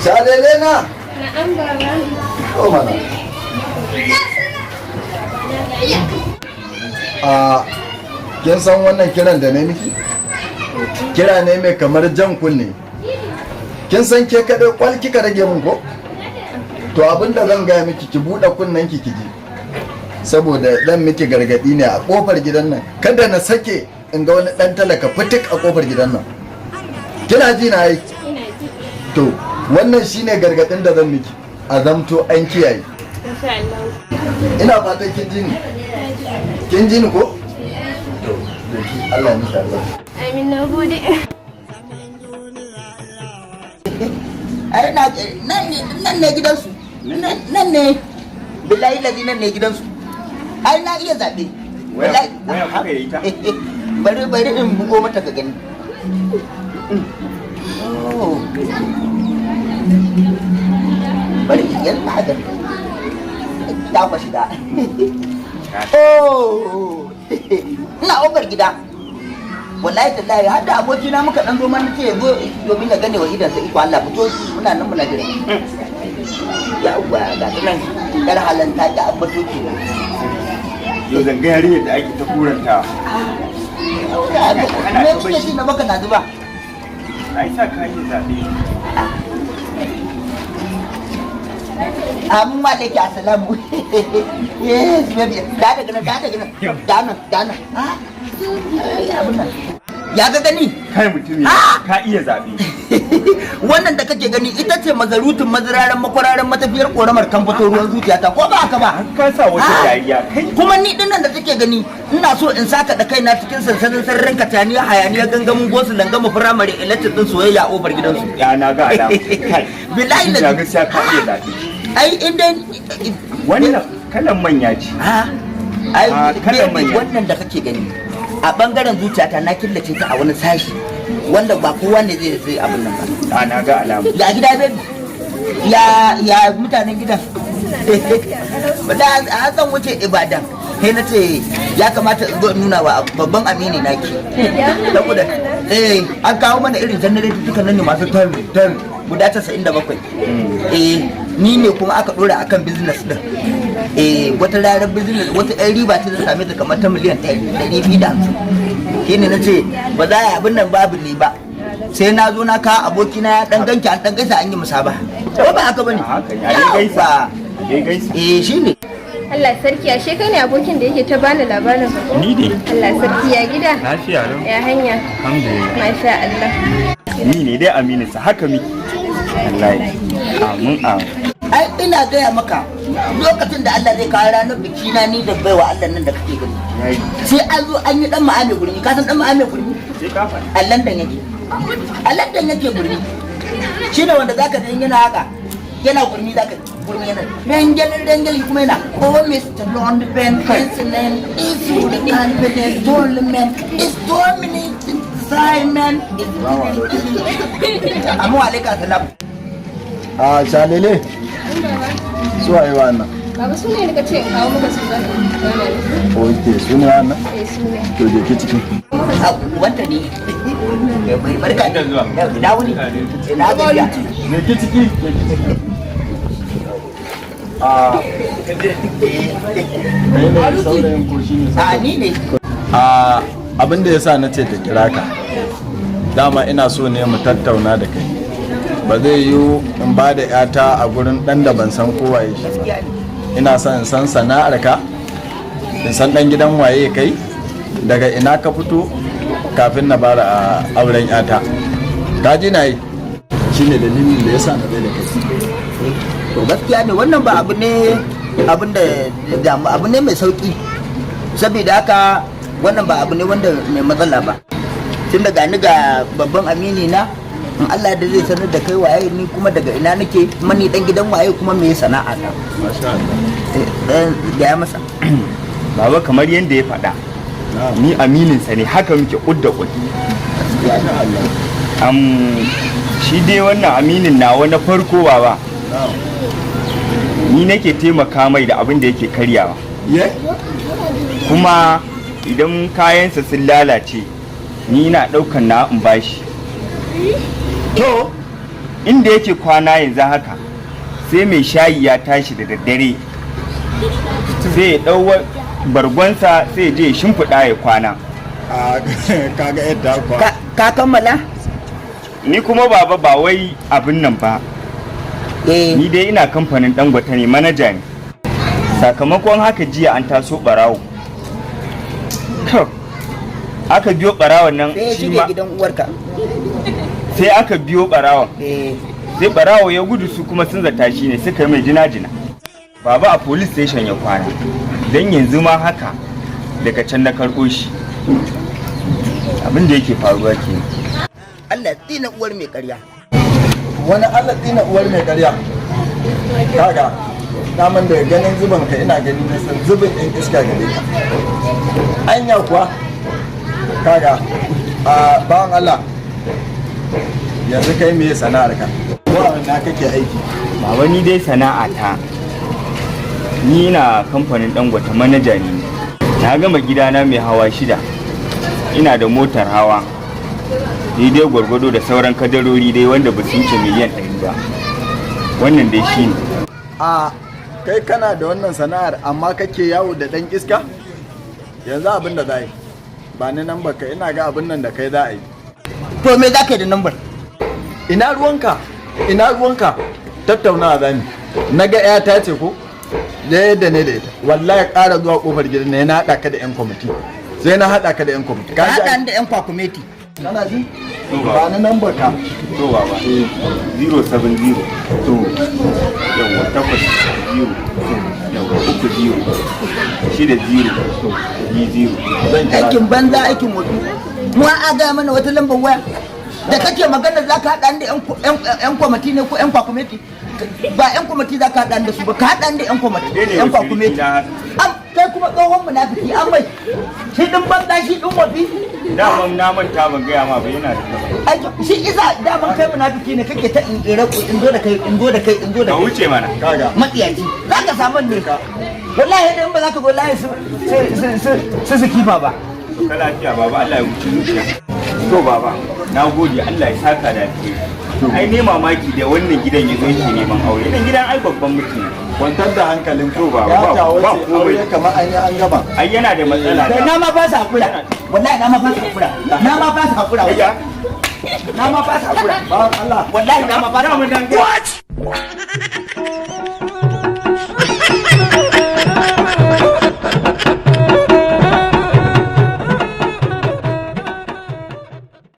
Shalele na? Na'am baba. Oh mana. Kin san wannan kiran da na miki? Kira ne mai kamar jan kunne. Kin san ke kaɗai kwal kika rage min ko? To abinda zan gaya miki ki buɗe kunnen ki ji. Saboda dan miki gargadi ne a kofar gidan nan. Kada na sake in ga wani dan talaka fitik a kofar gidan nan. Kina ji na yi? To wannan shine gargadin da zan miki. A zamto an kiyaye. Insha Allah. Ina fatan kin ji ni. Kin ji ni ko? To, Allah ya miki albarka. Amin, na gode. Ai nan ne gidansu. Nan ne. Billahi lazi nan ne gidansu. Ai na iya zabe. Waya kuka yi ta? Bari in bugo mata ka gani. Oh. Bari yan na gani. Ta ba shiga. Oh. Ina ofar gida. Wallahi tallahi har da abokina muka dan zo man ce zo domin na gane wa idan sa iko Allah fito muna nan muna jira. Ya uwa ga nan kar halanta ta abbato ke. Yau zanga yarinyar da ake ta kuranta. Me kike shi na baka na zuba? Ai sa ka yi zabe. Amma da ke assalamu. Yes, baby. Da nan. Ya ga gani? Kai mutum ka iya zabe. Wannan da kake gani ita ce mazarutun mazararen makwararen matafiyar koramar kan fito ruwan zuciyata ko ba haka ba? Ka sa wata dariya kai. Kuma ni dinnan da take gani ina so in saka da kaina cikin sansanin sararin kataniya hayaniya gangamin gosu langama firamare electric din soyayya a ofar gidansu. Ya na ga alamu. Kai. Billahi da gaskiya ka iya zabe. Ai inda wannan kalan manya ce. Ai wannan da kake gani a bangaren zuciyata na killace ta a wani sashi wanda ba kowa ne zai abin nan ba. Na ga alamu. Ya gida baby. Ya mutanen gidan. Da a zan wuce Ibadan. Sai na ce ya kamata in zo nuna wa babban amini naki. Saboda an kawo mana irin janareto duka nan ne masu tan guda 97. Ni ne kuma aka dora akan business din. Wata rarar business wata ɗan riba ce zai same ta kamar ta miliyan 250. Shi ne na ce ba za a yi abin nan babu ne ba. Sai na zo na kawo abokina ya dan ganki an dan gaisa an yi musaba. Ko ba haka bane? Ya gaisa. Shi ne. Allah sarki ashe kai ne abokin da yake ta bani labarin ka ko? Ni ne. Allah sarki ya gida. Lafiya lau. Ya hanya. Alhamdulillah. Masha Allah. Ni ne dai aminin sa haka miki. Wallahi. Amin. Ai ina gaya maka lokacin da Allah zai kawo ranar biki na ni da baiwa Allah nan da kake gani. Sai an zo an yi dan ma'ame gurmi ka san dan ma'ame gurmi? Sai ka faɗi. A London yake. A London yake gurmi. Shine wanda zaka ga yana haka. Yana gurmi zaka gurmi yana. Rangel kuma yana oh Mr. London President is the confident gentleman is dominating Simon. Amma alaikum salam. Shalele. Su waye wannan? Baba su ne daga ce kawo maka su zaka gane. Oke, su ne wannan? Su ne. To je ki ciki. Wanda ne. Barka da zuwa. Da wuni. Na gajiya. Je ki ciki. Saurayin ko shi ne? Ni ne. Abin da yasa na ce ta kira ka. Dama ina so ne mu tattauna da kai. Ba zai yiwu in ba da yata a gurin dan da ban san kowa ya shi ba. Ina son in san sana'ar ka, in san dan gidan waye kai, daga ina ka fito kafin na bara a auren yata. Ka ji na yi shine dalilin da yasa na bai da kai. To gaskiya ne wannan ba abu ne abu ne mai sauki. Saboda haka wannan ba abu ne wanda mai matsala ba. Tun daga ni ga babban amini na in Allah da zai sanar da kai waye ni kuma daga ina nake kuma ni dan gidan waye kuma me sana'a ta. Masha Allah. Ya masa. Baba kamar yanda ya faɗa. Ni aminin sa ne haka muke kudda kudi. Ya Allah. Shi dai wannan aminin nawa na farko baba. Ni nake taimaka mai da abin da yake karyawa. Kuma idan kayansa sun lalace ni na ɗaukan na in bashi. To inda yake kwana yanzu haka sai mai shayi ya tashi da daddare sai ya ɗau bargonsa sai ya je ya shimfiɗa ya kwana. Kaga yadda kwa ka kammala? Ni kuma baba ba wai abin nan ba, ni dai ina kamfanin Dangote ne, manaja ne. Sakamakon haka jiya an taso barawo, aka biyo barawon nan shi ma gidan uwarka. sai aka biyo barawon sai barawo ya gudu, su kuma sun zata shi ne suka yi mai jina-jina. Baba a police station ya kwana, don yanzu ma haka daga can na karɓo shi. Abin da yake faruwa ke. Allah tsina uwar mai ƙarya. wani Allah tsina uwar mai ƙarya. Kaga daman da ganin zuban ka ina gani na san zubin ɗin iska gare ka. Anya kuwa kaga a bawan Allah yanzu kai me sana'ar ka? Ko a na kake aiki? Baba ni dai sana'ata, ni na kamfanin Dangote, manaja ne. Na gama gidana mai hawa 6, ina da motar hawa, ni dai gwargwado da sauran kadarori dai wanda ba su wuce miliyan 100 ba. Wannan dai shi ne. A kai kana da wannan sana'ar amma kake yawo da ɗan iska? Yanzu abin da za yi ba ni nan baka, ina ga abin nan da kai za a yi. To me za ka yi da nambar? Ina ruwanka? Ina ruwanka? Tattaunawa za ni. Na ga 'yata ce ko? Da yadda ne da ita. Wallahi ƙara zuwa ƙofar gidan na haɗa ka da 'yan kwamiti. Sai na haɗa ka da 'yan kwamiti. Ka haɗa da 'yan kwakumeti. Kana ji? Ba ni nan baka. To baba 070 to yawa 80 yawa 30 60 to 20 zan kira. Aikin banza aikin mutu. Mu a ga mana wata lambar waya. Da kake magana za ka haɗa da 'yan kwamiti ne ko 'yan kwakumeti? Ba 'yan kwamiti za ka haɗa da su ba, ka haɗa da 'yan kwamiti, 'yan kwakumeti. Kai kuma tsohon munafiki an mai shi ɗin banza shi ɗin wafi. Daman na manta ban gaya ma ba, yana da Shi isa daman kai munafiki ne kake ta in zo da kai in zo da kai in zo da ka kai. wuce mana. Kaga. Matsiyaci za ka samu ne ka. Wallahi idan ba za ka zo layi su kifa ba. Ka lafiya baba, Allah ya wuce zuciya. To baba, na gode, Allah ya saka da alheri. Ai ne mamaki da wannan gidan ya zo yake neman aure. Nan gidan ai babban mutum. Kwantar da hankalin To baba, ya ta ba wace aure komai. kamar an yi an gama. Ai yana da matsala. Kai na ma ba sa hakura. Wallahi na ma ba sa hakura. Na ma ba sa hakura. Na ma ba sa hakura. Ba Allah. Wallahi na ma ba sa hakura. What?